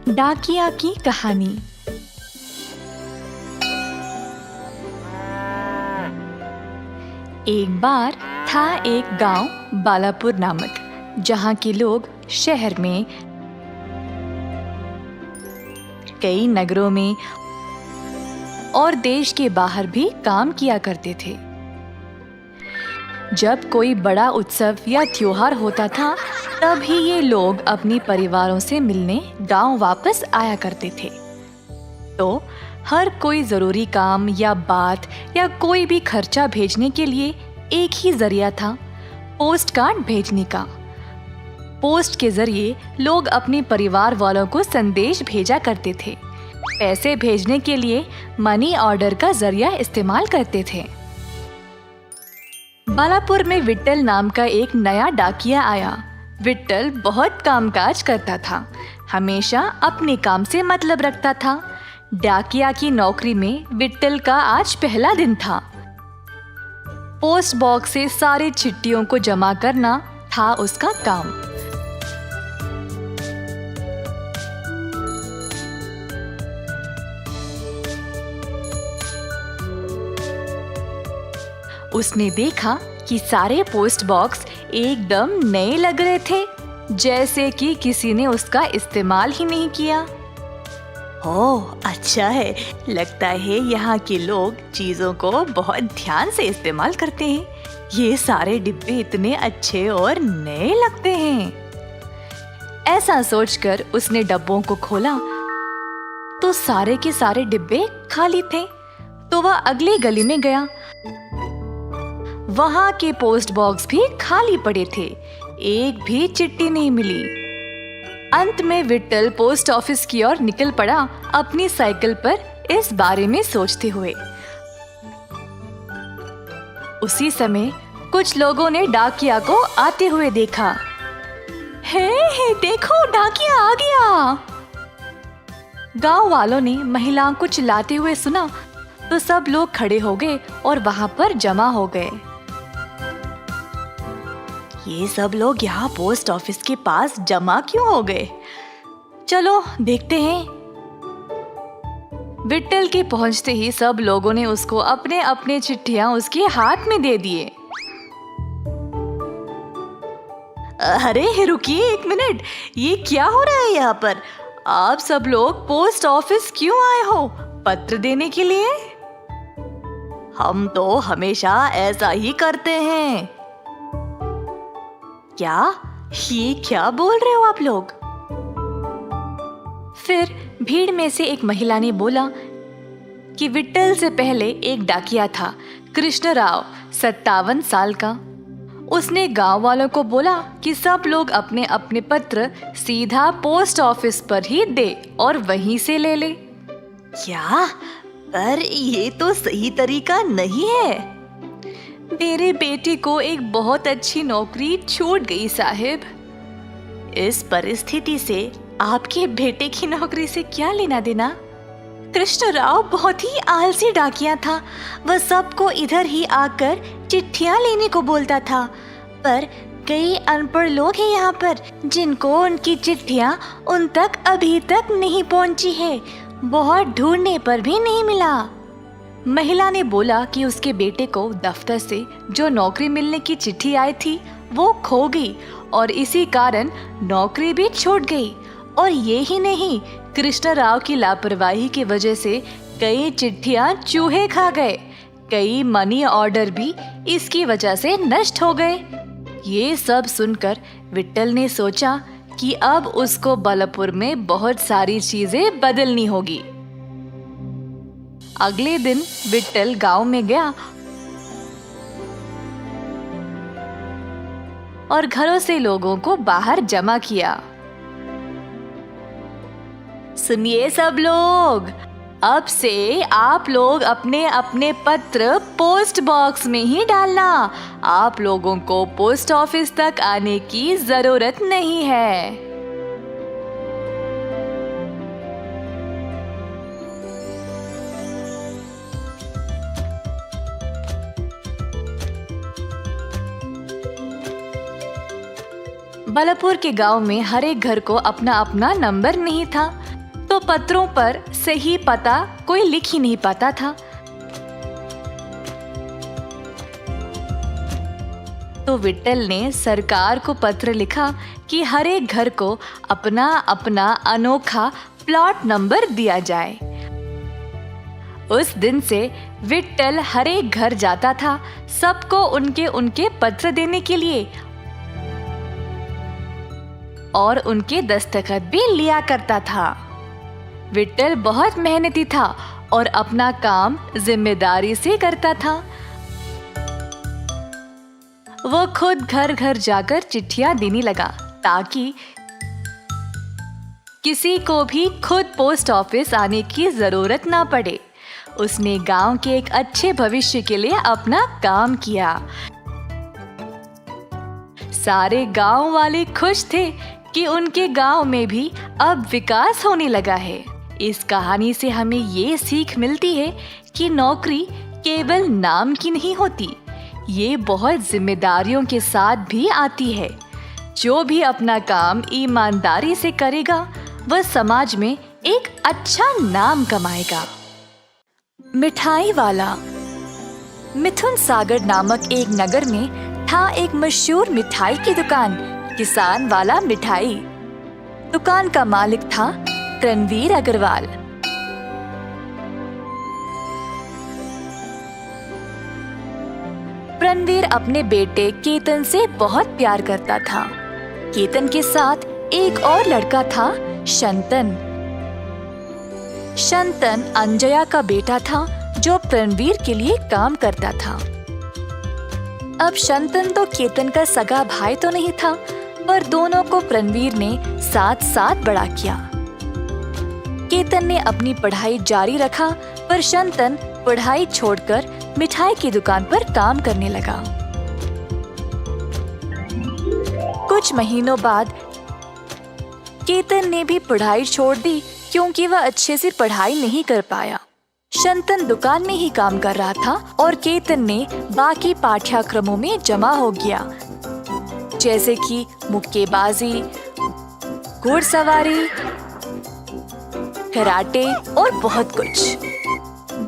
डाकिया की कहानी। एक बार था एक गांव बालापुर नामक, जहां के लोग शहर में, कई नगरों में और देश के बाहर भी काम किया करते थे। जब कोई बड़ा उत्सव या त्योहार होता था, तब ही ये लोग अपने परिवारों से मिलने गांव वापस आया करते थे। तो हर कोई जरूरी काम या बात या कोई भी खर्चा भेजने के लिए एक ही जरिया था, पोस्ट कार्ड भेजने का। पोस्ट के जरिए लोग अपने परिवार वालों को संदेश भेजा करते थे। पैसे भेजने के लिए मनी ऑर्डर का जरिया इस्तेमाल करते थे। बालापुर में विट्ठल नाम का एक नया डाकिया आया। विट्ठल बहुत कामकाज करता था, हमेशा अपने काम से मतलब रखता था। डाकिया की नौकरी में विट्ठल का आज पहला दिन था। पोस्ट बॉक्स से सारी चिट्ठियों को जमा करना था उसका काम। उसने देखा कि सारे पोस्ट बॉक्स एकदम नए लग रहे थे, जैसे कि किसी ने उसका इस्तेमाल ही नहीं किया। ओह, अच्छा है, लगता है यहाँ के लोग चीजों को बहुत ध्यान से इस्तेमाल करते हैं। ये सारे डिब्बे इतने अच्छे और नए लगते हैं। ऐसा सोचकर उसने डब्बों को खोला तो सारे के सारे डिब्बे खाली थे। तो वह अगली गली में गया, वहां के पोस्ट बॉक्स भी खाली पड़े थे, एक भी चिट्ठी नहीं मिली। अंत में विट्ठल पोस्ट ऑफिस की ओर निकल पड़ा, अपनी साइकिल पर इस बारे में सोचते हुए। उसी समय कुछ लोगों ने डाकिया को आते हुए देखा। हे, देखो, डाकिया आ गया। गांव वालों ने महिलाओं को चिल्लाते हुए सुना तो सब लोग खड़े हो गए और वहां पर जमा हो गए। ये सब लोग यहाँ पोस्ट ऑफिस के पास जमा क्यों हो गए? चलो देखते हैं। विट्ठल के पहुंचते ही सब लोगों ने उसको अपने अपने चिट्ठियां उसके हाथ में दे दिए। अरे रुकिए एक मिनट, ये क्या हो रहा है यहाँ पर? आप सब लोग पोस्ट ऑफिस क्यों आए हो? पत्र देने के लिए? हम तो हमेशा ऐसा ही करते हैं। क्या? ये क्या बोल रहे हो आप लोग? फिर भीड़ में से एक महिला ने बोला कि विट्ठल से पहले एक डाकिया था, कृष्णराव, 57 साल का। उसने गांव वालों को बोला कि सब लोग अपने अपने पत्र सीधा पोस्ट ऑफिस पर ही दे और वहीं से ले ले। क्या? पर ये तो सही तरीका नहीं है। मेरे बेटे को एक बहुत अच्छी नौकरी छूट गई साहिब। इस परिस्थिति से आपके बेटे की नौकरी से क्या लेना देना? कृष्णराव बहुत ही आलसी डाकिया था। वह सबको इधर ही आकर चिट्ठियां लेने को बोलता था, पर कई अनपढ़ लोग हैं यहाँ पर जिनको उनकी चिट्ठियां उन तक अभी तक नहीं पहुंची है। बहुत ढूंढने पर भी नहीं मिला। महिला ने बोला कि उसके बेटे को दफ्तर से जो नौकरी मिलने की चिट्ठी आई थी वो खो गई और इसी कारण नौकरी भी छूट गई। और ये ही नहीं, कृष्णराव की लापरवाही की वजह से कई चिट्ठियां चूहे खा गए। कई मनी ऑर्डर भी इसकी वजह से नष्ट हो गए। ये सब सुनकर विट्ठल ने सोचा कि अब उसको बालापुर में बहुत सारी चीजें बदलनी होगी। अगले दिन विट्ठल गांव में गया और घरों से लोगों को बाहर जमा किया। सुनिए सब लोग, अब से आप लोग अपने अपने पत्र पोस्ट बॉक्स में ही डालना। आप लोगों को पोस्ट ऑफिस तक आने की जरूरत नहीं है। बालापुर के गांव में हर एक घर को अपना अपना नंबर नहीं था। तो पत्रों पर सही पता कोई लिख ही नहीं पाता था। तो विट्ठल ने सरकार को पत्र लिखा कि हर एक घर को अपना अपना अनोखा प्लॉट नंबर दिया जाए। उस दिन से विट्ठल हर एक घर जाता था, सबको उनके उनके पत्र देने के लिए, और उनके दस्तखत भी लिया करता था। विट्ठल बहुत मेहनती था और अपना काम जिम्मेदारी से करता था। वो खुद घर घर जाकर चिट्ठियां देने लगा ताकि किसी को भी खुद पोस्ट ऑफिस आने की जरूरत ना पड़े। उसने गांव के एक अच्छे भविष्य के लिए अपना काम किया। सारे गांव वाले खुश थे कि उनके गांव में भी अब विकास होने लगा है। इस कहानी से हमें ये सीख मिलती है कि नौकरी केवल नाम की नहीं होती, ये बहुत जिम्मेदारियों के साथ भी आती है। जो भी अपना काम ईमानदारी से करेगा वह समाज में एक अच्छा नाम कमाएगा। मिठाई वाला। मिथुन सागर नामक एक नगर में था एक मशहूर मिठाई की दुकान, किसान वाला मिठाई। दुकान का मालिक था रणवीर अग्रवाल। रणवीर अपने बेटे केतन से बहुत प्यार करता था। केतन के साथ एक और लड़का था, शंतन। शंतन अंजया का बेटा था जो रणवीर के लिए काम करता था। अब शंतन तो केतन का सगा भाई तो नहीं था, पर दोनों को रणवीर ने साथ साथ बड़ा किया। केतन ने अपनी पढ़ाई जारी रखा, पर शंतन पढ़ाई छोड़कर मिठाई की दुकान पर काम करने लगा। कुछ महीनों बाद केतन ने भी पढ़ाई छोड़ दी क्योंकि वह अच्छे से पढ़ाई नहीं कर पाया। शंतन दुकान में ही काम कर रहा था और केतन ने बाकी पाठ्यक्रमों में जमा हो गया, जैसे कि मुक्केबाजी, घुड़सवारी, कराटे और बहुत कुछ।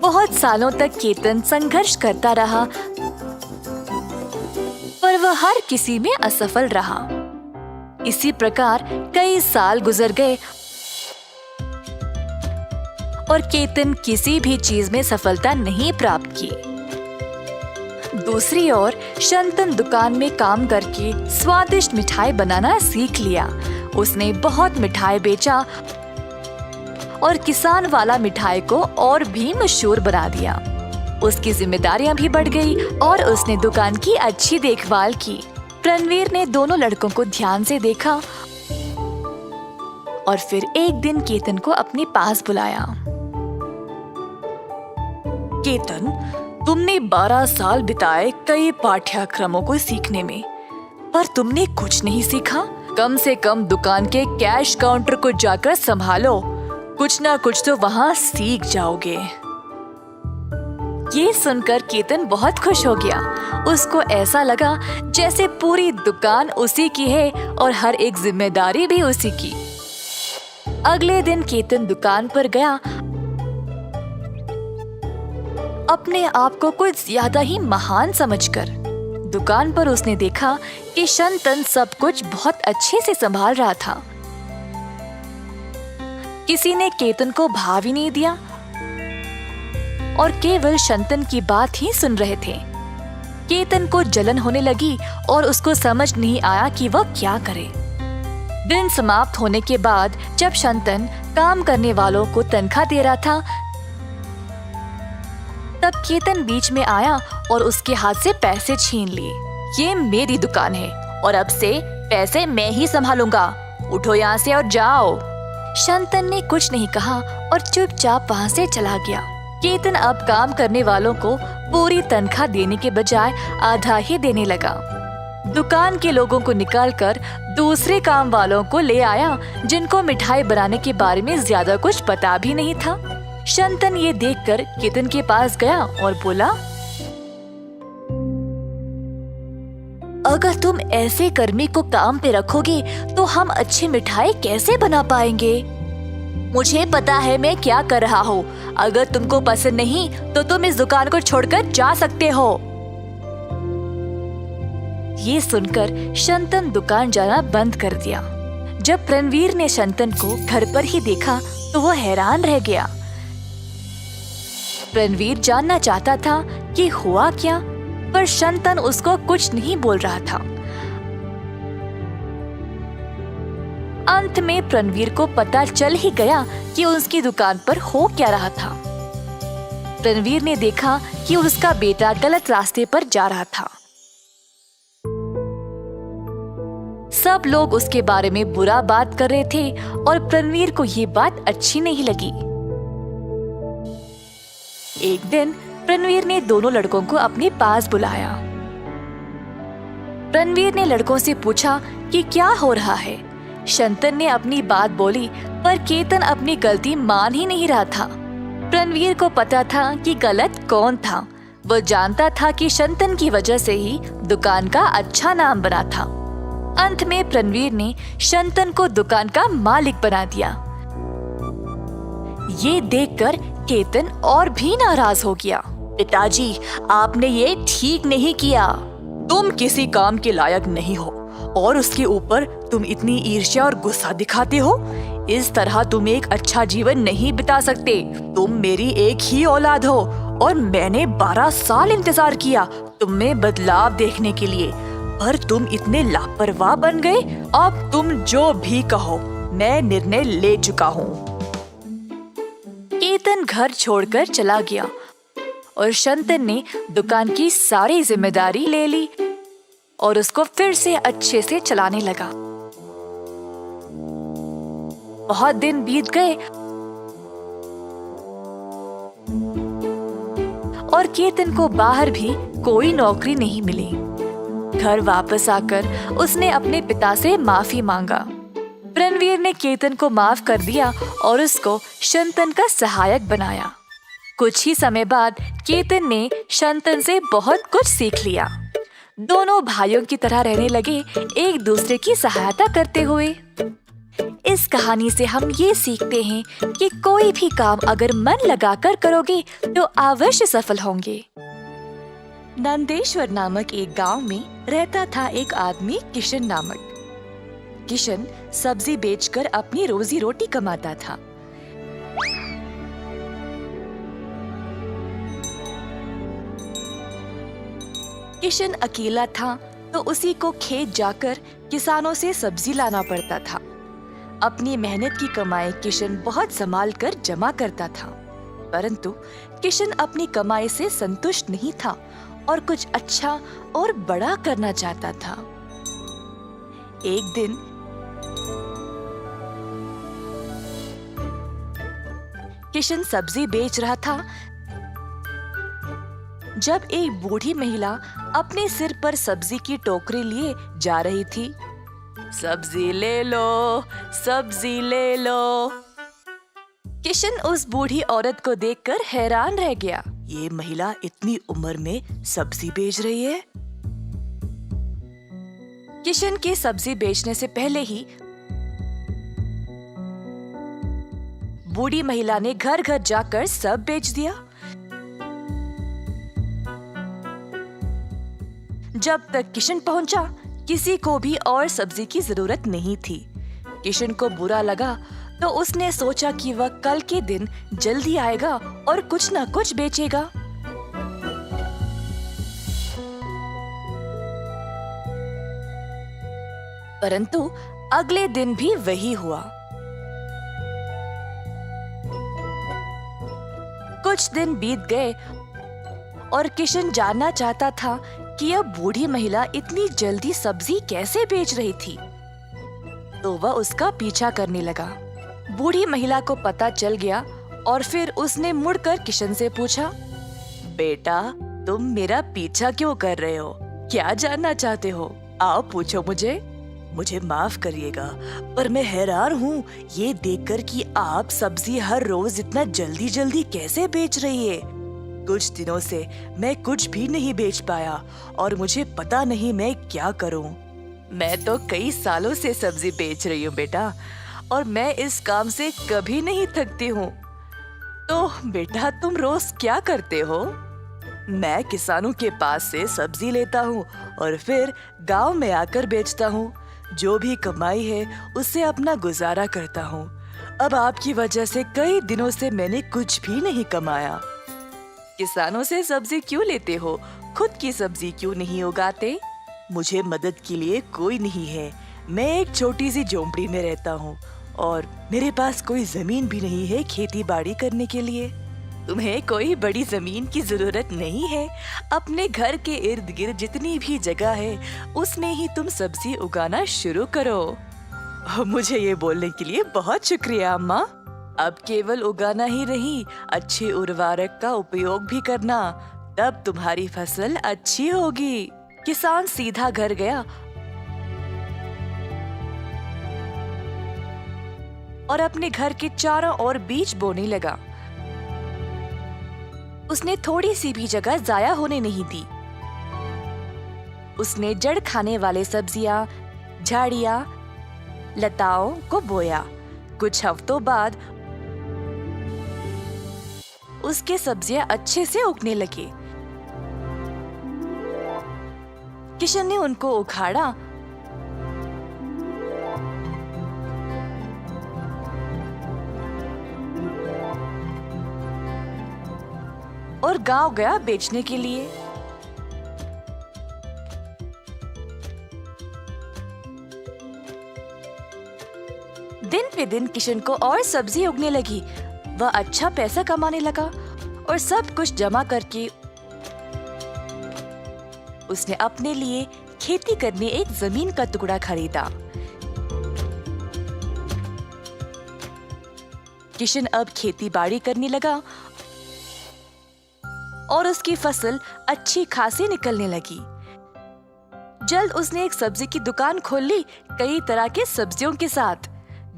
बहुत सालों तक केतन संघर्ष करता रहा, पर वह हर किसी में असफल रहा। इसी प्रकार कई साल गुजर गए और केतन किसी भी चीज में सफलता नहीं प्राप्त की। दूसरी ओर शंतन दुकान में काम करके स्वादिष्ट मिठाई बनाना सीख लिया। उसने बहुत मिठाई बेचा और किसान वाला मिठाई को और भी मशहूर बना दिया। उसकी जिम्मेदारियां भी बढ़ गई और उसने दुकान की अच्छी देखभाल की। रणवीर ने दोनों लड़कों को ध्यान से देखा और फिर एक दिन केतन को अपने पास बुलाया। केतन, तुमने 12 साल बिताए कई पाठ्यक्रमों को सीखने में, पर तुमने कुछ नहीं सीखा। कम से कम दुकान के कैश काउंटर को जाकर संभालो, कुछ ना कुछ तो वहाँ सीख जाओगे। ये सुनकर केतन बहुत खुश हो गया। उसको ऐसा लगा जैसे पूरी दुकान उसी की है और हर एक जिम्मेदारी भी उसी की। अगले दिन केतन दुकान पर गया। अपने आप को कुछ ज्यादा ही महान समझकर दुकान पर उसने देखा कि शंतन सब कुछ बहुत अच्छे से संभाल रहा था। किसी ने केतन को भाव ही नहीं दिया और केवल शंतन की बात ही सुन रहे थे। केतन को जलन होने लगी और उसको समझ नहीं आया कि वह क्या करे। दिन समाप्त होने के बाद जब शंतन काम करने वालों को तनख्वाह दे रहा था, तब केतन बीच में आया और उसके हाथ से पैसे छीन लिए। ये मेरी दुकान है और अब से पैसे मैं ही संभालूंगा। उठो यहाँ से और जाओ। शंतन ने कुछ नहीं कहा और चुपचाप वहाँ से चला गया। केतन अब काम करने वालों को पूरी तनख्वाह देने के बजाय आधा ही देने लगा। दुकान के लोगों को निकालकर दूसरे काम वालों को ले आया जिनको मिठाई बनाने के बारे में ज्यादा कुछ पता भी नहीं था। शंतन ये देखकर केतन के पास गया और बोला, अगर तुम ऐसे कर्मी को काम पे रखोगे तो हम अच्छी मिठाई कैसे बना पाएंगे? मुझे पता है मैं क्या कर रहा हूँ। अगर तुमको पसंद नहीं तो तुम इस दुकान को छोड़कर जा सकते हो। ये सुनकर शंतन दुकान जाना बंद कर दिया। जब रणवीर ने शंतन को घर पर ही देखा तो वो हैरान रह गया। रणवीर जानना चाहता था कि हुआ क्या, पर शंतन उसको कुछ नहीं बोल रहा था। अंत में रणवीर को पता चल ही गया कि उसकी दुकान पर हो क्या रहा था। रणवीर ने देखा कि उसका बेटा गलत रास्ते पर जा रहा था। सब लोग उसके बारे में बुरा बात कर रहे थे और रणवीर को ये बात अच्छी नहीं लगी। एक दिन रणवीर ने दोनों लड़कों को अपने पास बुलाया। रणवीर ने लड़कों से पूछा कि क्या हो रहा है। शंतन ने अपनी बात बोली, पर केतन अपनी गलती मान ही नहीं रहा था। रणवीर को पता था कि गलत कौन था। वो जानता था कि शंतन की वजह से ही दुकान का अच्छा नाम बना था। अंत में रणवीर ने शंतन को दुकान का मालिक बना दिया। ये देखकर केतन और भी नाराज हो गया। पिताजी, आपने ये ठीक नहीं किया। तुम किसी काम के लायक नहीं हो और उसके ऊपर तुम इतनी ईर्ष्या और गुस्सा दिखाते हो। इस तरह तुम एक अच्छा जीवन नहीं बिता सकते। तुम मेरी एक ही औलाद हो और मैंने 12 साल इंतजार किया तुम में बदलाव देखने के लिए, पर तुम इतने लापरवाह बन गए। अब तुम जो भी कहो, मैं निर्णय ले चुका हूँ। केतन घर छोड़कर चला गया और शंतन ने दुकान की सारी जिम्मेदारी ले ली और उसको फिर से अच्छे से चलाने लगा। बहुत दिन बीत गए और केतन को बाहर भी कोई नौकरी नहीं मिली। घर वापस आकर उसने अपने पिता से माफी मांगा। रणवीर ने केतन को माफ कर दिया और उसको शंतन का सहायक बनाया। कुछ ही समय बाद केतन ने शंतन से बहुत कुछ सीख लिया। दोनों भाइयों की तरह रहने लगे, एक दूसरे की सहायता करते हुए। इस कहानी से हम ये सीखते हैं कि कोई भी काम अगर मन लगाकर करोगे तो अवश्य सफल होंगे। नंदेश्वर नामक एक गांव में रहता था एक आदमी किशन नामक। किशन सब्जी बेचकर अपनी रोजी रोटी कमाता था। किशन अकेला था तो उसी को खेत जाकर किसानों से सब्जी लाना पड़ता था। अपनी मेहनत की कमाई किशन बहुत संभाल कर जमा करता था, परंतु किशन अपनी कमाई से संतुष्ट नहीं था और कुछ अच्छा और बड़ा करना चाहता था। एक दिन किशन सब्जी बेच रहा था जब एक बूढ़ी महिला अपने सिर पर सब्जी की टोकरी लिए जा रही थी। सब्जी ले लो, सब्जी ले लो। किशन उस बूढ़ी औरत को देखकर हैरान रह गया। ये महिला इतनी उम्र में सब्जी बेच रही है। किशन के सब्जी बेचने से पहले ही बूढ़ी महिला ने घर घर जाकर सब बेच दिया। जब तक किशन पहुंचा, किसी को भी और सब्जी की जरूरत नहीं थी। किशन को बुरा लगा तो उसने सोचा कि वह कल के दिन जल्दी आएगा और कुछ न कुछ बेचेगा। परंतु अगले दिन भी वही हुआ। कुछ दिन बीत गए और किशन जानना चाहता था कि यह बूढ़ी महिला इतनी जल्दी सब्जी कैसे बेच रही थी, तो वह उसका पीछा करने लगा। बूढ़ी महिला को पता चल गया और फिर उसने मुड़कर किशन से पूछा, बेटा, तुम मेरा पीछा क्यों कर रहे हो? क्या जानना चाहते हो? आओ पूछो मुझे। मुझे माफ करिएगा, पर मैं हैरान हूँ ये देखकर कि आप सब्जी हर रोज इतना जल्दी जल्दी कैसे बेच रही है। कुछ दिनों से मैं कुछ भी नहीं बेच पाया और मुझे पता नहीं मैं क्या करूँ। मैं तो कई सालों से सब्जी बेच रही हूँ बेटा, और मैं इस काम से कभी नहीं थकती हूँ। तो बेटा, तुम रोज क्या करते हो? मैं किसानों के पास से सब्जी लेता हूँ और फिर गांव में आकर बेचता हूँ। जो भी कमाई है उससे अपना गुजारा करता हूँ। अब आपकी वजह से कई दिनों से मैंने कुछ भी नहीं कमाया। किसानों से सब्जी क्यों लेते हो? खुद की सब्जी क्यों नहीं उगाते? मुझे मदद के लिए कोई नहीं है। मैं एक छोटी सी झोंपड़ी में रहता हूँ और मेरे पास कोई जमीन भी नहीं है खेती बाड़ी करने के लिए। तुम्हें कोई बड़ी जमीन की जरूरत नहीं है। अपने घर के इर्द गिर्द जितनी भी जगह है उसमें ही तुम सब्जी उगाना शुरू करो। मुझे ये बोलने के लिए बहुत शुक्रिया अम्मा। अब केवल उगाना ही नहीं, अच्छे उर्वरक का उपयोग भी करना, तब तुम्हारी फसल अच्छी होगी। किसान सीधा घर गया और अपने घर के चारों ओर बीज बोने लगा। उसने थोड़ी सी भी जगह जाया होने नहीं दी। उसने जड़ खाने वाले सब्जियां, झाड़ियां, लताओं को बोया। कुछ हफ्तों बाद उसके सब्जियां अच्छे से उगने लगी। किशन ने उनको उखाड़ा और गांव गया बेचने के लिए। दिन पे दिन किशन को और सब्जी उगने लगी। वह अच्छा पैसा कमाने लगा और सब कुछ जमा करके उसने अपने लिए खेती करने एक जमीन का टुकड़ा खरीदा। किशन अब खेती बाड़ी करने लगा और उसकी फसल अच्छी खासी निकलने लगी। जल्द उसने एक सब्जी की दुकान खोल ली, कई तरह के सब्जियों के साथ।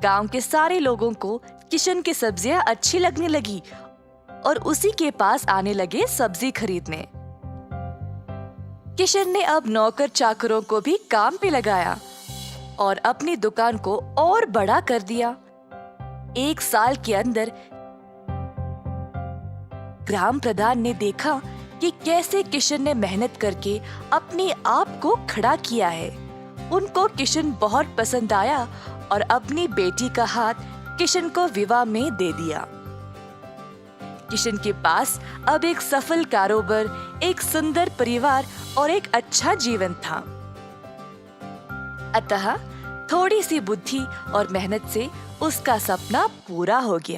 गांव के सारे लोगों को किशन की सब्जियां अच्छी लगने लगी और उसी के पास आने लगे सब्जी खरीदने। किशन ने अब नौकर चाकरों को भी काम पे लगाया और अपनी दुकान को और बड़ा कर दिया। एक साल के अंदर ग्राम प्रधान ने देखा कि कैसे किशन ने मेहनत करके अपने आप को खड़ा किया है। उनको किशन बहुत पसंद आया और अपनी बेटी का हाथ किशन को विवाह में दे दिया। किशन के पास अब एक सफल कारोबार, एक सुंदर परिवार और एक अच्छा जीवन था। अतः थोड़ी सी बुद्धि और मेहनत से उसका सपना पूरा हो गया।